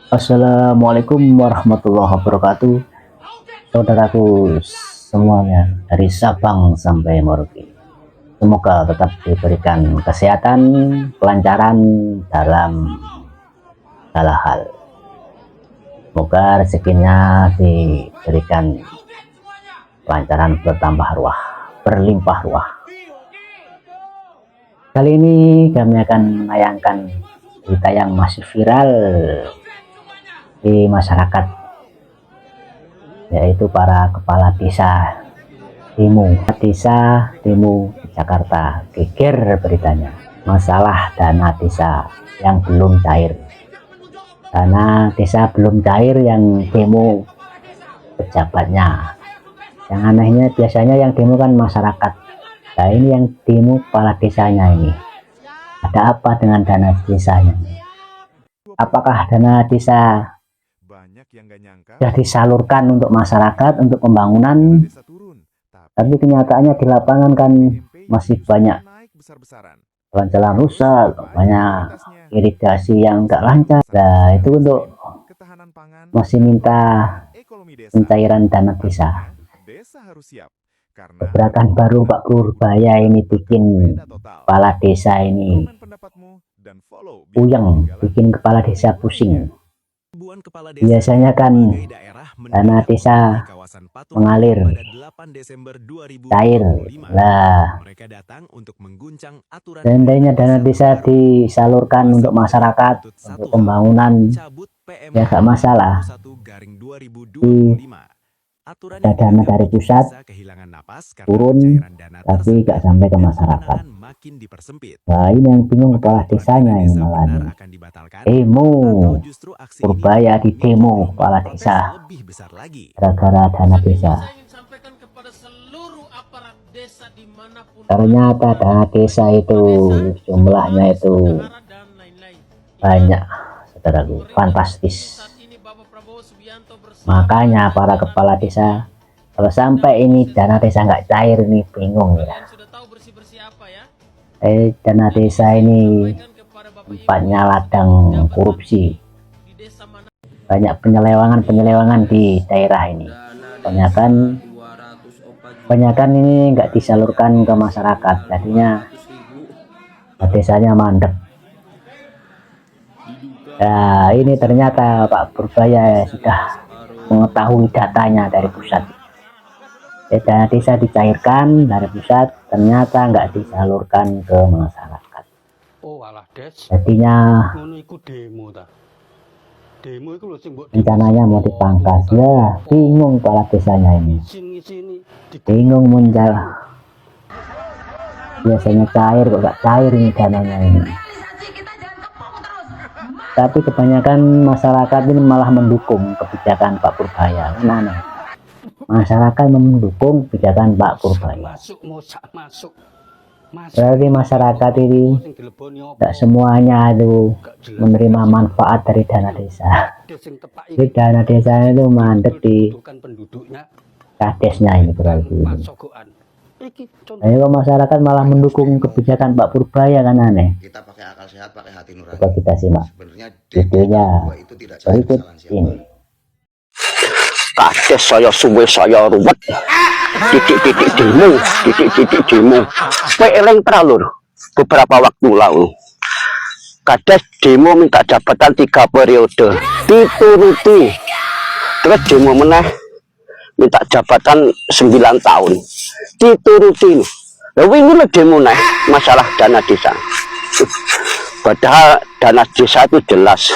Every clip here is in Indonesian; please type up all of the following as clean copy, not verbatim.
Assalamualaikum warahmatullahi wabarakatuh, saudaraku semuanya dari Sabang sampai Merauke. Semoga tetap diberikan kesehatan, kelancaran dalam segala hal. Semoga rezekinya diberikan kelancaran, bertambah ruah, berlimpah ruah. Kali ini kami akan menayangkan berita yang masih viral di masyarakat, yaitu para kepala desa demo di Jakarta. Geger beritanya, masalah dana desa yang belum cair. Dana desa belum cair yang demo pejabatnya. Yang anehnya biasanya yang demo kan masyarakat, nah ini yang demo kepala desanya. Ini ada apa dengan dana desanya? Apakah dana desa sudah disalurkan untuk masyarakat, untuk pembangunan, tapi kenyataannya di lapangan kan masih banyak jalan rusak, banyak irigasi yang enggak lancar. Nah itu untuk masih minta pencairan dana desa. Gebrakan baru Pak Purbaya ini bikin kepala desa ini puyeng, bikin kepala desa pusing. Biasanya kan dana desa mengalir cair lah, seandainya dana desa disalurkan untuk masyarakat, untuk pembangunan, ya gak masalah. Ada dana dari pusat turun tapi gak sampai ke masyarakat. Nah ini yang bingung kepala desanya, ini malah nih demo Purbaya, di demo kepala desa gara-gara dana desa. Ternyata dana desa itu jumlahnya itu banyak, saudaraku, fantastis. Makanya para kepala desa kalau sampai ini dana desa nggak cair ini bingung ya. Dana desa ini tempatnya ladang korupsi, banyak penyelewangan di daerah ini. Kebanyakan ini nggak disalurkan ke masyarakat, jadinya desanya mandek. Nah ini ternyata Pak Purbaya sudah mengetahui datanya dari pusat. Dana desa dicairkan dari pusat, ternyata nggak disalurkan ke masyarakat. Jadinya rencananya mau dipangkas. Ya bingung kepala desanya ini, bingung menjalah. Biasanya cair kok nggak cair ini dananya ini. Tapi kebanyakan masyarakat ini malah mendukung kebijakan Pak Purbaya. Mana masyarakat mendukung kebijakan Pak Purbaya. Berarti masyarakat ini tidak semuanya itu menerima manfaat dari dana desa. Jadi dana desa itu mandek di kadesnya ini berarti. Ayo masyarakat malah mendukung kebijakan Pak Purbaya, kan aneh. Kita pakai akal sehat, pakai hati nurani. Coba kita simak videonya berikut ini. Kades saya suwe saya ruwet, titik-titik demo, peleng teralur beberapa waktu lalu. Kades demo minta jabatan 3 periode, dituruti. Terus demo meneh minta jabatan 9 tahun, dituruti. Lalu ini demo nih masalah dana desa. Padahal dana desa itu jelas,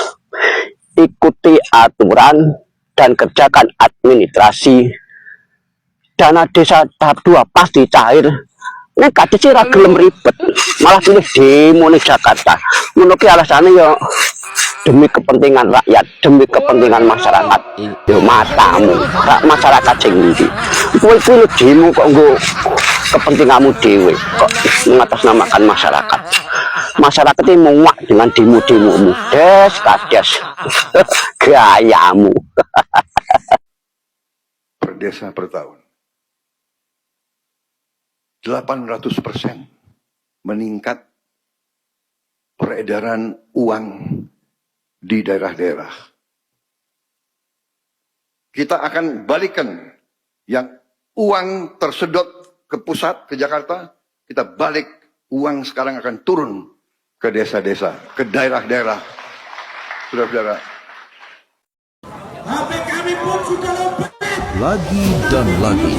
ikuti aturan dan kerjakan administrasi. Dana desa tahap 2 pasti cair. Ini kades sih gelem ribet, malah pilih demo di Jakarta. Menurut alasannya ya demi kepentingan rakyat, demi kepentingan masyarakat. Yo matamu, masyarakat sing ndi. Kowe pilih demo kok nggo kepentinganmu dewe, kok mengatasnamakan masyarakat. Masyarakat ini muak dengan demo-demomu. Kades gayamu. Per desa per tahun 800% meningkat peredaran uang di daerah-daerah. kita akan balikan yang uang tersedot ke pusat, ke Jakarta, kita balik, uang sekarang akan turun ke desa-desa, ke daerah-daerah. Saudara-saudara. Lagi dan lagi,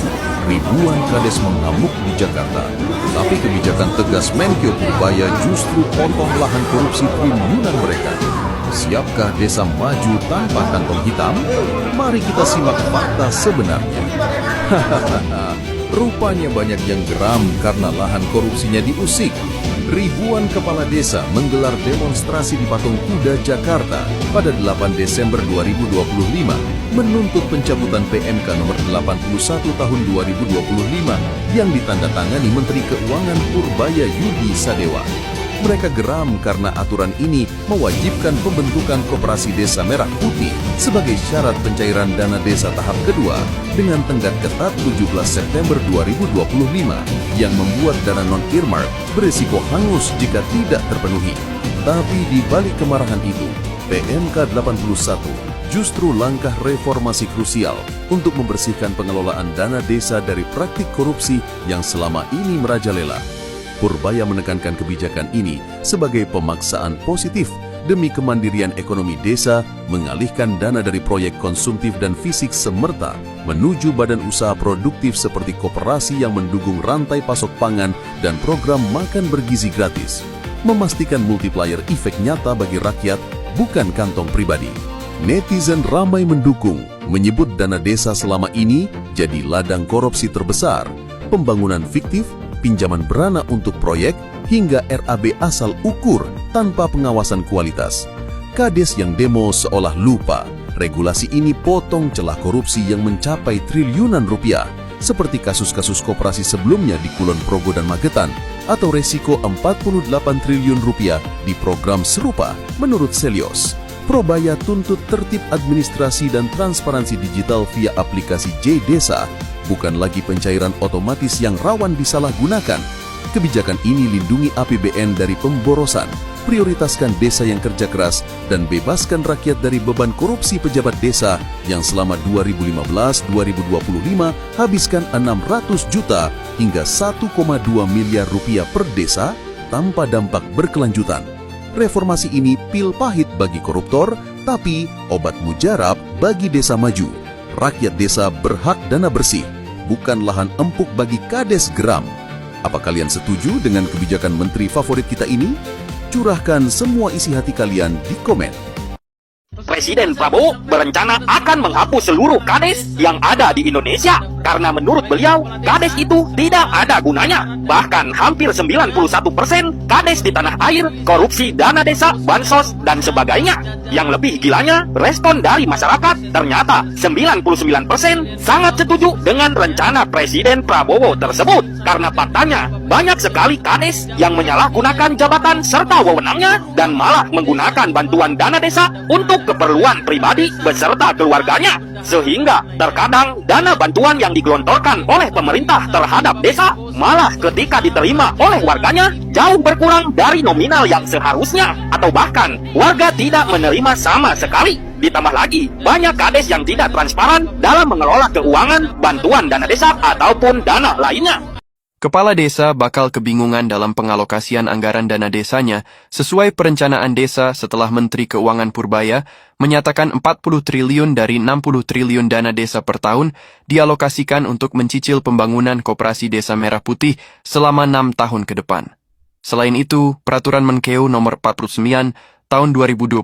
ribuan kades mengamuk di Jakarta. Tapi kebijakan tegas Menkeu Purbaya justru potong lahan korupsi triliunan mereka. Siapkah desa maju tanpa kantong hitam? Mari kita simak fakta sebenarnya. Rupanya banyak yang geram karena lahan korupsinya diusik. Ribuan kepala desa menggelar demonstrasi di Patung Kuda, Jakarta pada 8 Desember 2025 menuntut pencabutan PMK nomor 81 tahun 2025 yang ditandatangani Menteri Keuangan Purbaya Yudi Sadewa. Mereka geram karena aturan ini mewajibkan pembentukan Koperasi Desa Merah Putih sebagai syarat pencairan dana desa tahap kedua dengan tenggat ketat 17 September 2025 yang membuat dana non-earmark berisiko hangus jika tidak terpenuhi. Tapi di balik kemarahan itu, PMK 81 justru langkah reformasi krusial untuk membersihkan pengelolaan dana desa dari praktik korupsi yang selama ini merajalela. Purbaya menekankan kebijakan ini sebagai pemaksaan positif demi kemandirian ekonomi desa, mengalihkan dana dari proyek konsumtif dan fisik semerta menuju badan usaha produktif seperti koperasi yang mendukung rantai pasok pangan dan program makan bergizi gratis, memastikan multiplier efek nyata bagi rakyat, bukan kantong pribadi. Netizen ramai mendukung, menyebut dana desa selama ini jadi ladang korupsi terbesar, pembangunan fiktif, pinjaman berana untuk proyek, hingga RAB asal ukur tanpa pengawasan kualitas. Kades yang demo seolah lupa, regulasi ini potong celah korupsi yang mencapai triliunan rupiah, seperti kasus-kasus koperasi sebelumnya di Kulon Progo dan Magetan, atau resiko 48 triliun rupiah di program serupa menurut Selios. Purbaya tuntut tertib administrasi dan transparansi digital via aplikasi J-Desa, bukan lagi pencairan otomatis yang rawan disalahgunakan. Kebijakan ini lindungi APBN dari pemborosan, prioritaskan desa yang kerja keras, dan bebaskan rakyat dari beban korupsi pejabat desa yang selama 2015-2025 habiskan 600 juta hingga 1,2 miliar rupiah per desa tanpa dampak berkelanjutan. Reformasi ini pil pahit bagi koruptor, tapi obat mujarab bagi desa maju. Rakyat desa berhak dana bersih, bukan lahan empuk bagi kades geram. Apa kalian setuju dengan kebijakan menteri favorit kita ini? Curahkan semua isi hati kalian di komen. Presiden Prabowo berencana akan menghapus seluruh kades yang ada di Indonesia karena menurut beliau kades itu tidak ada gunanya. Bahkan hampir 91% kades di tanah air korupsi dana desa, bansos, dan sebagainya. Yang lebih gilanya, respon dari masyarakat ternyata 99% sangat setuju dengan rencana Presiden Prabowo tersebut. Karena faktanya banyak sekali kades yang menyalahgunakan jabatan serta wewenangnya dan malah menggunakan bantuan dana desa untuk keperluan pribadi beserta keluarganya, sehingga terkadang dana bantuan yang digelontorkan oleh pemerintah terhadap desa malah ketika diterima oleh warganya jauh berkurang dari nominal yang seharusnya, atau bahkan warga tidak menerima sama sekali. Ditambah lagi, banyak kades yang tidak transparan dalam mengelola keuangan, bantuan dana desa, ataupun dana lainnya. Kepala desa bakal kebingungan dalam pengalokasian anggaran dana desanya sesuai perencanaan desa setelah Menteri Keuangan Purbaya menyatakan 40 triliun dari 60 triliun dana desa per tahun dialokasikan untuk mencicil pembangunan Koperasi Desa Merah Putih selama 6 tahun ke depan. Selain itu, Peraturan Menkeu nomor 49 tahun 2025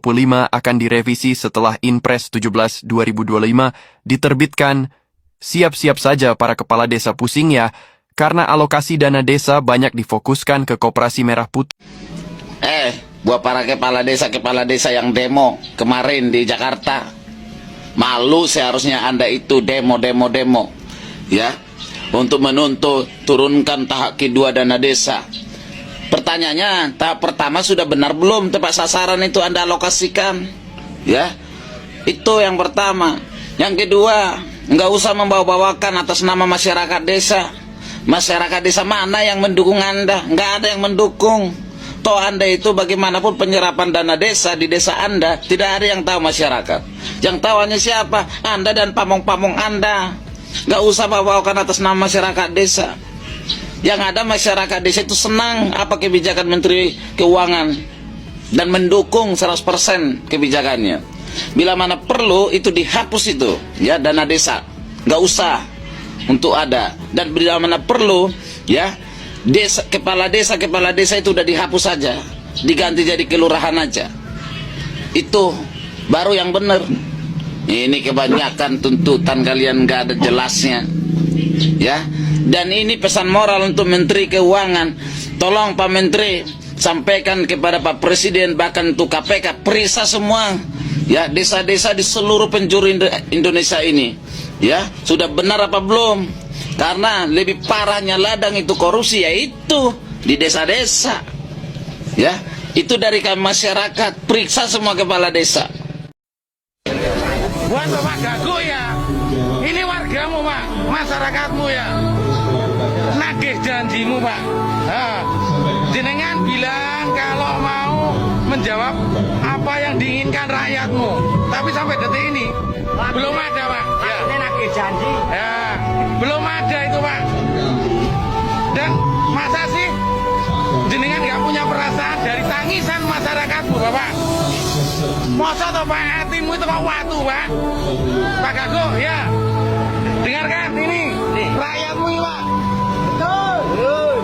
akan direvisi setelah Inpres 17 2025 diterbitkan. Siap-siap saja para kepala desa pusing ya, karena alokasi dana desa banyak difokuskan ke Koperasi Merah Putih. Buat para kepala desa yang demo kemarin di Jakarta, malu seharusnya Anda itu demo, ya, untuk menuntut turunkan tahap kedua dana desa. Pertanyaannya, tahap pertama sudah benar belum tepat sasaran itu Anda alokasikan? Ya, itu yang pertama. Yang kedua, nggak usah membawa-bawakan atas nama masyarakat desa. Masyarakat desa mana yang mendukung Anda? Nggak ada yang mendukung. toh Anda itu bagaimanapun penyerapan dana desa di desa Anda, tidak ada yang tahu masyarakat. Yang tahu hanya siapa? Anda dan pamong-pamong Anda. Nggak usah bawa-bawakan atas nama masyarakat desa. Yang ada masyarakat desa itu senang apa kebijakan Menteri Keuangan dan mendukung 100% kebijakannya. Bila mana perlu itu dihapus itu, ya, dana desa. Nggak usah untuk ada. Dan bila mana perlu, ya, kepala desa itu udah dihapus saja, diganti jadi kelurahan aja. Itu baru yang benar. Ini kebanyakan tuntutan kalian nggak ada jelasnya, ya. Dan ini pesan moral untuk Menteri Keuangan. Tolong Pak Menteri sampaikan kepada Pak Presiden, bahkan untuk KPK, periksa semua, ya, desa-desa di seluruh penjuru Indonesia ini, ya, sudah benar apa belum? Karena lebih parahnya ladang itu korupsi, yaitu di desa-desa, ya. Itu dari kami masyarakat, periksa semua kepala desa. Buat Bapak Gago ya, ini wargamu Pak, masyarakatmu ya, nagih janjimu Pak. Nah, jenengan bilang kalau mau menjawab apa yang diinginkan rakyatmu, tapi sampai detik ini belum ada Pak. Ya. Nagih janji. Ya, belum ada itu Pak. Dan masa sih jenengan nggak punya perasaan dari tangisan masyarakatmu Bapak? Masa toh Pak, hatimu itu kok watu Pak? Pak Gago, ya, dengarkan ini, rakyatmu ini Pak. Betul.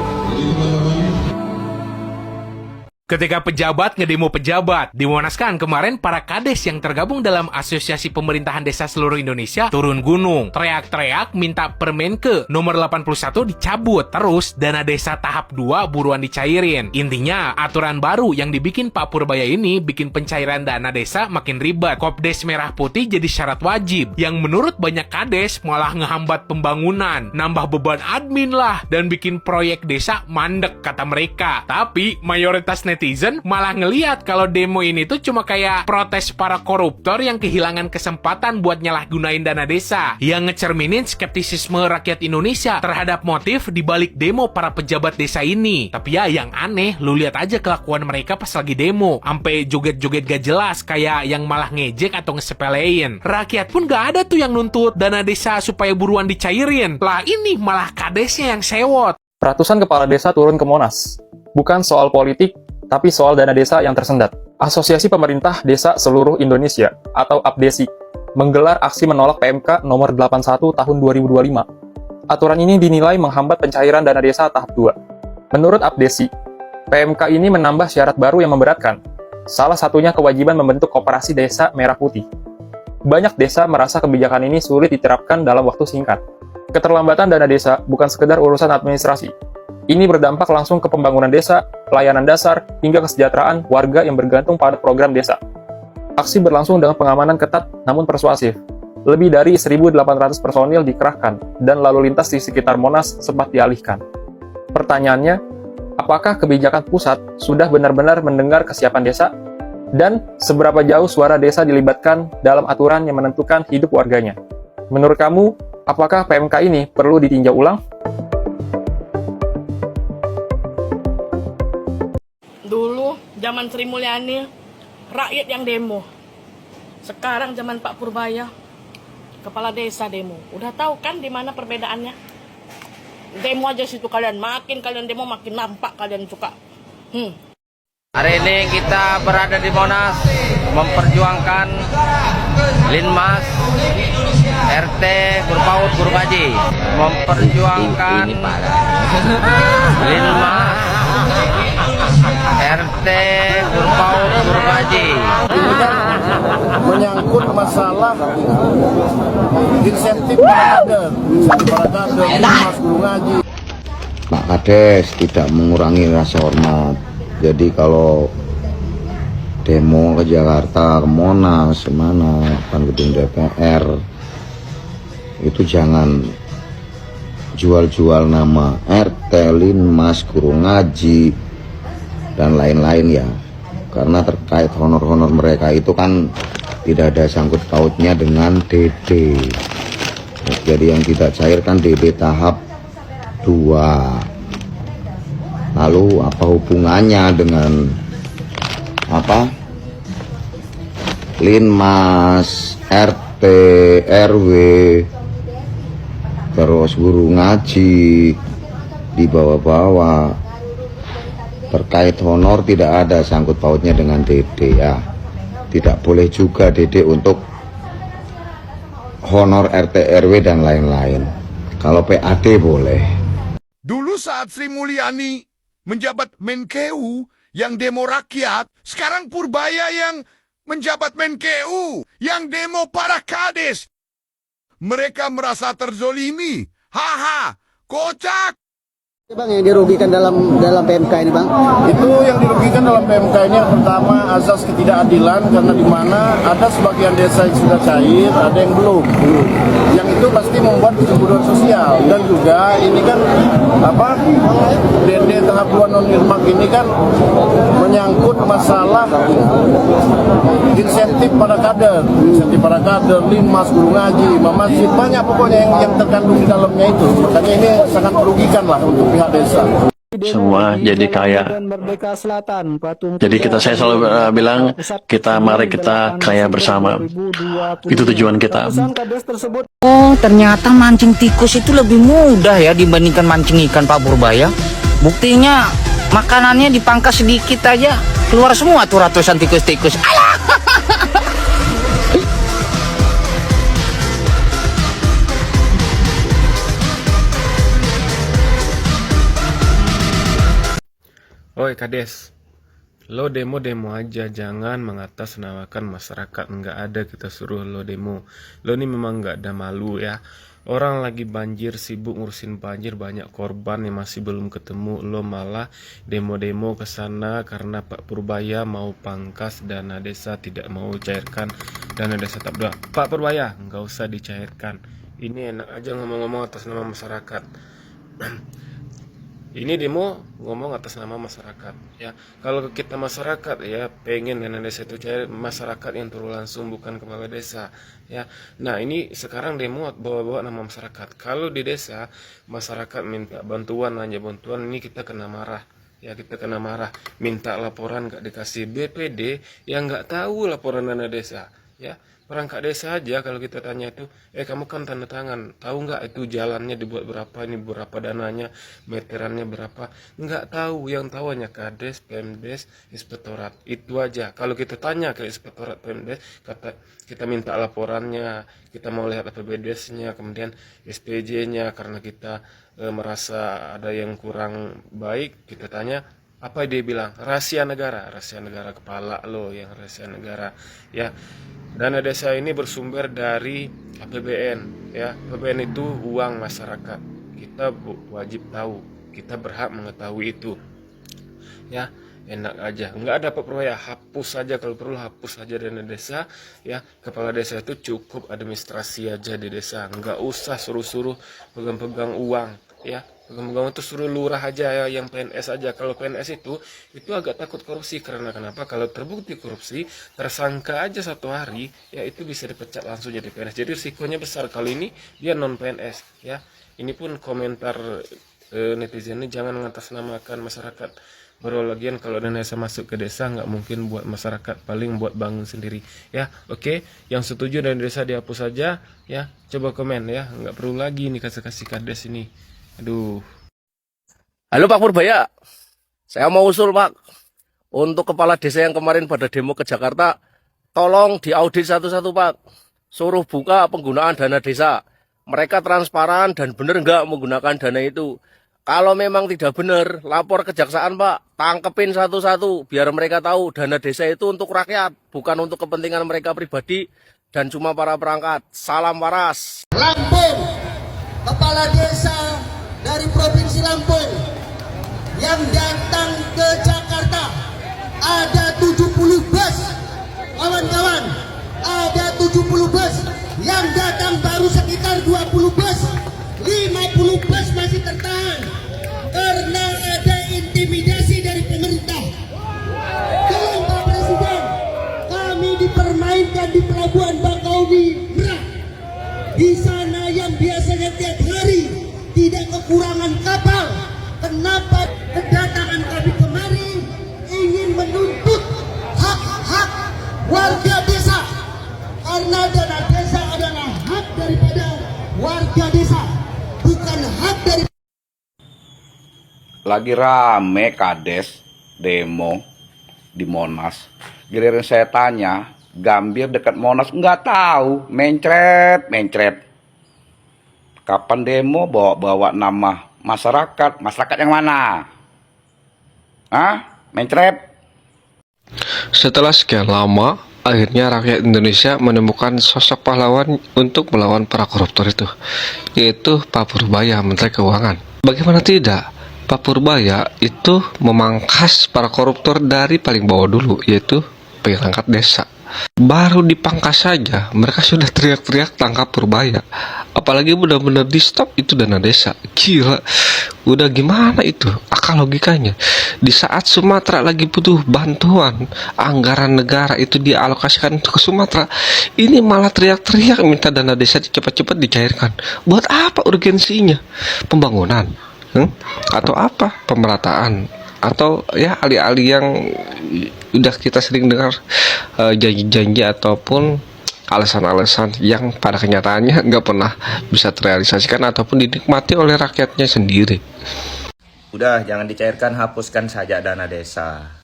Ketika pejabat ngedemo pejabat di Monas kan kemarin, para kades yang tergabung dalam Asosiasi Pemerintahan Desa Seluruh Indonesia turun gunung, teriak-teriak minta Permenke nomor 81 dicabut, terus dana desa tahap 2 buruan dicairin. Intinya aturan baru yang dibikin Pak Purbaya ini bikin pencairan dana desa makin ribet. Kopdes merah putih jadi syarat wajib, yang menurut banyak kades malah ngehambat pembangunan, nambah beban admin lah, dan bikin proyek desa mandek kata mereka. Tapi mayoritas netizen malah ngelihat kalau demo ini tuh cuma kayak protes para koruptor yang kehilangan kesempatan buat nyalahgunain dana desa, yang ngecerminin skeptisisme rakyat Indonesia terhadap motif dibalik demo para pejabat desa ini. Tapi ya yang aneh, lu lihat aja kelakuan mereka pas lagi demo, sampai joget-joget gak jelas kayak yang malah ngejek atau ngesepelein. Rakyat pun gak ada tuh yang nuntut dana desa supaya buruan dicairin. Lah ini malah kadesnya yang sewot. Ratusan kepala desa turun ke Monas. Bukan soal politik, tapi soal dana desa yang tersendat. Asosiasi Pemerintah Desa Seluruh Indonesia atau APDESI menggelar aksi menolak PMK nomor 81 tahun 2025. Aturan ini dinilai menghambat pencairan dana desa tahap 2. Menurut APDESI, PMK ini menambah syarat baru yang memberatkan. Salah satunya kewajiban membentuk koperasi desa merah putih. Banyak desa merasa kebijakan ini sulit diterapkan dalam waktu singkat. Keterlambatan dana desa bukan sekedar urusan administrasi. Ini berdampak langsung ke pembangunan desa, pelayanan dasar, hingga kesejahteraan warga yang bergantung pada program desa. Aksi berlangsung dengan pengamanan ketat namun persuasif. Lebih dari 1.800 personil dikerahkan, dan lalu lintas di sekitar Monas sempat dialihkan. Pertanyaannya, apakah kebijakan pusat sudah benar-benar mendengar kesiapan desa? Dan seberapa jauh suara desa dilibatkan dalam aturan yang menentukan hidup warganya? Menurut kamu, apakah PMK ini perlu ditinjau ulang? Dulu zaman Sri Mulyani rakyat yang demo. Sekarang zaman Pak Purbaya kepala desa demo. Udah tahu kan di mana perbedaannya? Demo aja situ kalian, makin kalian demo makin nampak kalian suka. Hari ini kita berada di Monas memperjuangkan Linmas, RT, Gurpaut, Gurbaji, memperjuangkan Linmas, RT, Gurpaut, Gurbaji. Menyangkut masalah insentif para kader, Linmas, Guru Ngaji. Pak Kades tidak mengurangi rasa hormat. Jadi kalau demo ke Jakarta, ke Monas, semana, depan gedung DPR, itu jangan jual-jual nama RT, Linmas, Guru Ngaji, dan lain-lain ya. Karena terkait honor-honor mereka itu kan tidak ada sangkut pautnya dengan DD. Jadi yang tidak cair kan DD tahap 2. Lalu apa hubungannya dengan apa Linmas, RT, RW, terus guru ngaji dibawa-bawa? Terkait honor tidak ada sangkut pautnya dengan Dede ya. Tidak boleh juga Dede untuk honor RT, RW dan lain-lain. Kalau PAD boleh. Dulu saat Sri Mulyani menjabat Menkeu yang demo rakyat, sekarang Purbaya yang menjabat Menkeu yang demo para kades. Mereka merasa terzolimi. Haha, kocak. Bang, yang dirugikan dalam PMK ini, Bang? Itu yang dirugikan dalam PMK ini yang pertama azas ketidakadilan, karena di mana ada sebagian desa yang sudah cair, ada yang belum. Yang itu pasti membuat kecemburuan sosial, dan juga ini kan DD tahap 2 non-irmak ini kan menyangkut masalah insentif para kader, Linmas, guru ngaji, masjid, banyak pokoknya yang terkandung di dalamnya itu. Makanya ini sangat merugikan lah untuk pihak desa. Semua jadi kaya. Jadi saya selalu bilang mari kita kaya bersama. Itu tujuan kita. Oh, ternyata mancing tikus itu lebih mudah ya dibandingkan mancing ikan, Pak Purbaya. Buktinya makanannya dipangkas sedikit aja keluar semua tuh ratusan tikus-tikus. Oi Kades, lo demo-demo aja, jangan mengatasnamakan masyarakat. Nggak ada kita suruh lo demo. Lo ini memang nggak ada malu ya. Orang lagi banjir, sibuk ngurusin banjir, banyak korban yang masih belum ketemu. Lo malah demo-demo ke sana karena Pak Purbaya mau pangkas dana desa, tidak mau cairkan dana desa tahap 2. Pak Purbaya, nggak usah dicairkan. Ini enak aja ngomong-ngomong atas nama masyarakat. Ini demo ngomong atas nama masyarakat ya. Kalau kita masyarakat ya pengen dana desa itu cair, masyarakat yang turun langsung, bukan kepala desa ya. Nah ini sekarang demo bawa-bawa nama masyarakat. Kalau di desa masyarakat minta bantuan, nanya bantuan, ini kita kena marah ya, kita kena marah. Minta laporan nggak dikasih. BPD yang nggak tahu laporan dana desa ya. Perangkat desa aja kalau kita tanya itu, kamu kan tanda tangan, tahu nggak itu jalannya dibuat berapa, ini berapa dananya, meterannya berapa? Nggak tahu, yang tahu hanya Kades, Pemdes, Inspektorat. Itu aja. Kalau kita tanya ke Inspektorat Pemdes, kita minta laporannya, kita mau lihat APBDes-nya, kemudian SPJ-nya, karena kita merasa ada yang kurang baik, kita tanya, apa dia bilang? Rahasia negara kepala lo yang rahasia negara ya. Dana desa ini bersumber dari APBN ya. APBN itu uang masyarakat. Kita wajib tahu, kita berhak mengetahui itu. Ya, enak aja. Enggak ada Pak Purbaya, hapus saja kalau perlu, hapus saja dana desa ya. Kepala desa itu cukup administrasi aja di desa. Enggak usah suruh-suruh pegang-pegang uang ya. Pegang-pegang itu suruh lurah aja ya, yang PNS aja. Kalau PNS itu agak takut korupsi, karena kenapa? Kalau terbukti korupsi, tersangka aja 1 hari, ya itu bisa dipecat langsung jadi PNS. Jadi risikonya besar. Kali ini dia non PNS ya. Ini pun komentar netizen ini, jangan mengatasnamakan masyarakat. Baru lagian kalau dana desa masuk ke desa nggak mungkin buat masyarakat, paling buat bangun sendiri ya. Oke, yang setuju dana desa dihapus saja ya. Coba komen ya, nggak perlu lagi nih kasih Kades ini. Aduh. Halo Pak Purbaya, saya mau usul Pak, untuk kepala desa yang kemarin pada demo ke Jakarta, tolong diaudit satu-satu Pak. Suruh buka penggunaan dana desa. Mereka transparan dan benar nggak menggunakan dana itu. Kalau memang tidak benar, lapor kejaksaan Pak. Tangkepin satu-satu, biar mereka tahu dana desa itu untuk rakyat, bukan untuk kepentingan mereka pribadi dan cuma para perangkat. Salam waras. Lampung, kepala desa dari Provinsi Lampung yang datang ke Jakarta ada 70 bus, kawan-kawan, ada 70 bus, yang datang baru sekitar 20 bus, 50 bus masih tertahan karena ada intimidasi dari pemerintah. Tolong Pak Presiden, kami dipermainkan di Pelabuhan Bakauheni Merak. Di sana yang biasanya tiap hari tidak kekurangan kapal, kenapa kedatangan lagi rame kades demo di Monas. Giliran saya tanya, Gambir dekat Monas, nggak tahu, mencret. Kapan demo bawa nama masyarakat yang mana? Hah? Mencret? Setelah sekian lama, akhirnya rakyat Indonesia menemukan sosok pahlawan untuk melawan para koruptor itu, yaitu Pak Purbaya, Menteri Keuangan. Bagaimana tidak? Pak Purbaya itu memangkas para koruptor dari paling bawah dulu, yaitu perangkat desa. Baru dipangkas saja, mereka sudah teriak-teriak tangkap Purbaya. Apalagi benar-benar di stop itu dana desa. Gila, udah gimana itu akal logikanya? Di saat Sumatera lagi butuh bantuan, anggaran negara itu dialokasikan untuk ke Sumatera, ini malah teriak-teriak minta dana desa cepat-cepat dicairkan. Buat apa urgensinya? Pembangunan? Atau apa? Pemerataan? Atau ya alih-alih yang udah kita sering dengar, janji-janji ataupun alasan-alasan yang pada kenyataannya nggak pernah bisa terrealisasikan ataupun dinikmati oleh rakyatnya sendiri. Udah, jangan dicairkan, hapuskan saja dana desa.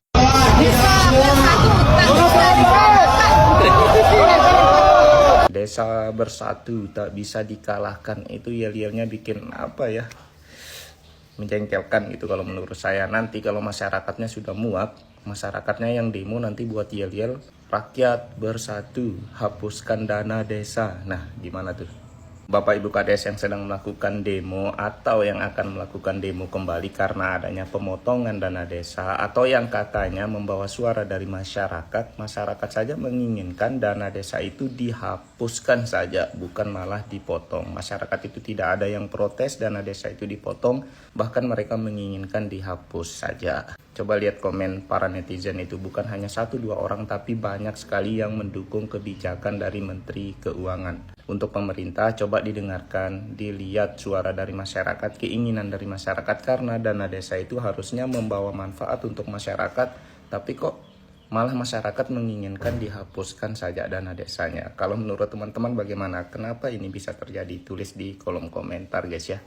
Desa bersatu tak bisa dikalahkan, itu yel-yelnya bikin apa ya, menjengkelkan gitu kalau menurut saya. Nanti kalau masyarakatnya sudah muak, masyarakatnya yang demo nanti buat yel-yel, rakyat bersatu, hapuskan dana desa. Nah, gimana tuh? Bapak Ibu Kades yang sedang melakukan demo atau yang akan melakukan demo kembali karena adanya pemotongan dana desa atau yang katanya membawa suara dari masyarakat, masyarakat saja menginginkan dana desa itu dihapuskan saja, bukan malah dipotong. Masyarakat itu tidak ada yang protes dana desa itu dipotong, bahkan mereka menginginkan dihapus saja. Coba lihat komen para netizen itu, bukan hanya 1-2 orang tapi banyak sekali yang mendukung kebijakan dari Menteri Keuangan. Untuk pemerintah coba didengarkan, dilihat suara dari masyarakat, keinginan dari masyarakat, karena dana desa itu harusnya membawa manfaat untuk masyarakat, tapi kok malah masyarakat menginginkan dihapuskan saja dana desanya. Kalau menurut teman-teman bagaimana? Kenapa ini bisa terjadi? Tulis di kolom komentar guys ya.